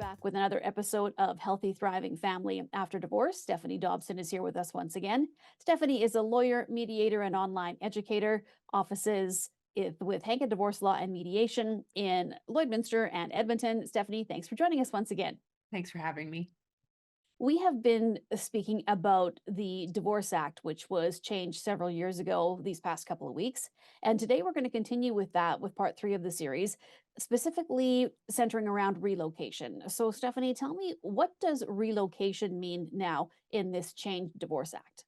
back with another episode of Healthy Thriving Family After Divorce. Stephanie Dobson is here with us once again. Stephanie is a lawyer, mediator, and online educator, offices with Hankett Divorce Law and Mediation in Lloydminster and Edmonton. Stephanie, thanks for joining us once again. Thanks for having me. We have been speaking about the Divorce Act, which was changed several years ago these past couple of weeks. And today we're going to continue with that with part 3 of the series, specifically centering around relocation. So, Stephanie, tell me, what does relocation mean now in this changed Divorce Act?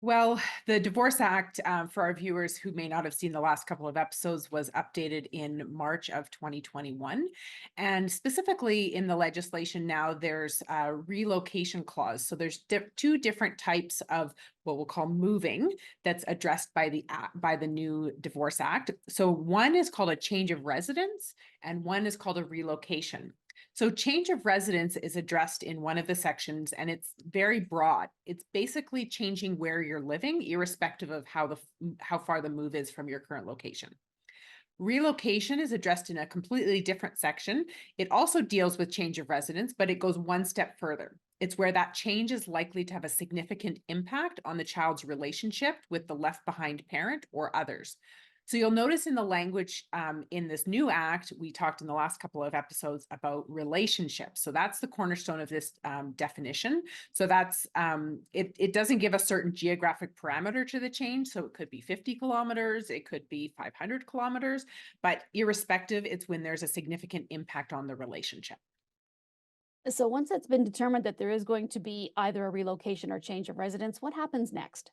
Well, the Divorce Act, for our viewers who may not have seen the last couple of episodes, was updated in March of 2021. And specifically in the legislation now, there's a relocation clause. So there's two different types of what we'll call moving that's addressed by the new Divorce Act. So one is called a change of residence, and one is called a relocation. So change of residence is addressed in one of the sections, and it's very broad. It's basically changing where you're living, irrespective of how far the move is from your current location. Relocation is addressed in a completely different section. It also deals with change of residence, but it goes one step further. It's where that change is likely to have a significant impact on the child's relationship with the left behind parent or others. So you'll notice in the language in this new act, we talked in the last couple of episodes about relationships. So that's the cornerstone of this definition. So that's it doesn't give a certain geographic parameter to the change. So it could be 50 kilometers, it could be 500 kilometers, but irrespective, it's when there's a significant impact on the relationship. So, once it's been determined that there is going to be either a relocation or change of residence, what happens next?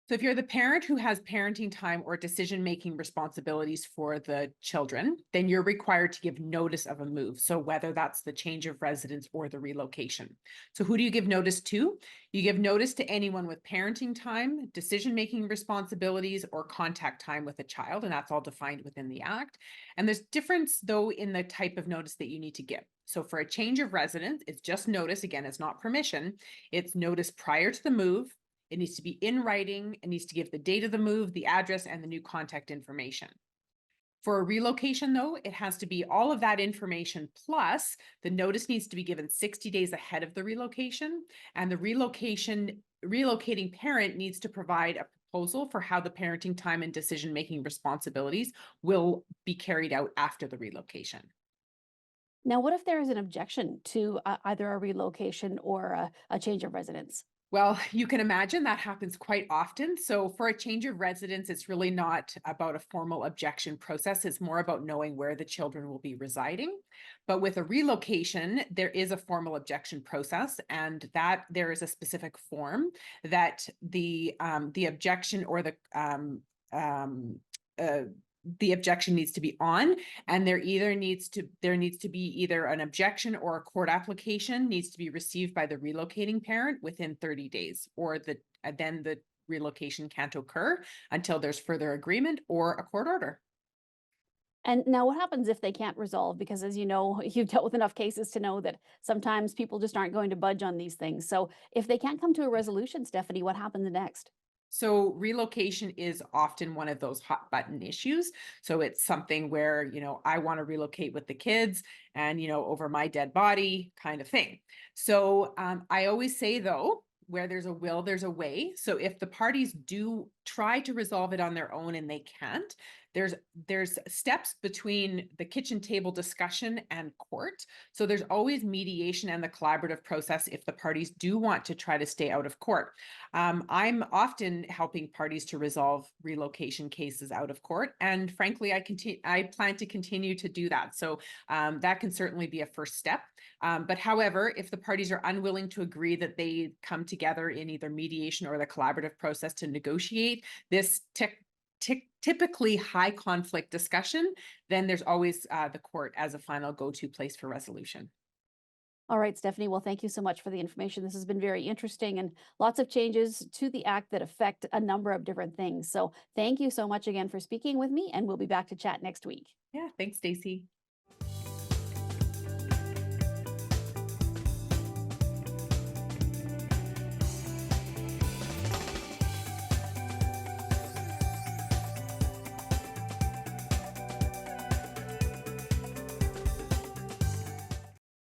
So if you're the parent who has parenting time or decision-making responsibilities for the children, then you're required to give notice of a move. So whether that's the change of residence or the relocation. So who do you give notice to? You give notice to anyone with parenting time, decision-making responsibilities, or contact time with a child, and that's all defined within the Act. And there's difference, though, in the type of notice that you need to give. So for a change of residence, it's just notice. Again, it's not permission. It's notice prior to the move. It needs to be in writing. It needs to give the date of the move, the address, and the new contact information. For a relocation, though, it has to be all of that information, plus the notice needs to be given 60 days ahead of the relocation, and the relocating parent needs to provide a proposal for how the parenting time and decision-making responsibilities will be carried out after the relocation. Now, what if there is an objection to either a relocation or a change of residence? Well, you can imagine that happens quite often. So for a change of residence, it's really not about a formal objection process. It's more about knowing where the children will be residing. But with a relocation, there is a formal objection process, and that there is a specific form that the objection or uh, the objection needs to be on, and there needs to be either an objection or a court application needs to be received by the relocating parent within 30 days, or then the relocation can't occur until there's further agreement or a court order. And now, what happens if they can't resolve? Because, as you know, you've dealt with enough cases to know that sometimes people just aren't going to budge on these things. So, if they can't come to a resolution, Stephanie, what happens next? So relocation is often one of those hot button issues. So it's something where, I want to relocate with the kids and, over my dead body kind of thing. So I always say, though, where there's a will, there's a way. So if the parties do try to resolve it on their own and they can't, there's steps between the kitchen table discussion and court. So there's always mediation and the collaborative process if the parties do want to try to stay out of court. I'm often helping parties to resolve relocation cases out of court, and frankly, I plan to continue to do that. So that can certainly be a first step. But however, if the parties are unwilling to agree that they come together in either mediation or the collaborative process to negotiate this typically high conflict discussion, then there's always the court as a final go-to place for resolution. All right, Stephanie. Well, thank you so much for the information. This has been very interesting and lots of changes to the act that affect a number of different things. So, thank you so much again for speaking with me, and we'll be back to chat next week. Yeah, thanks, Stacey.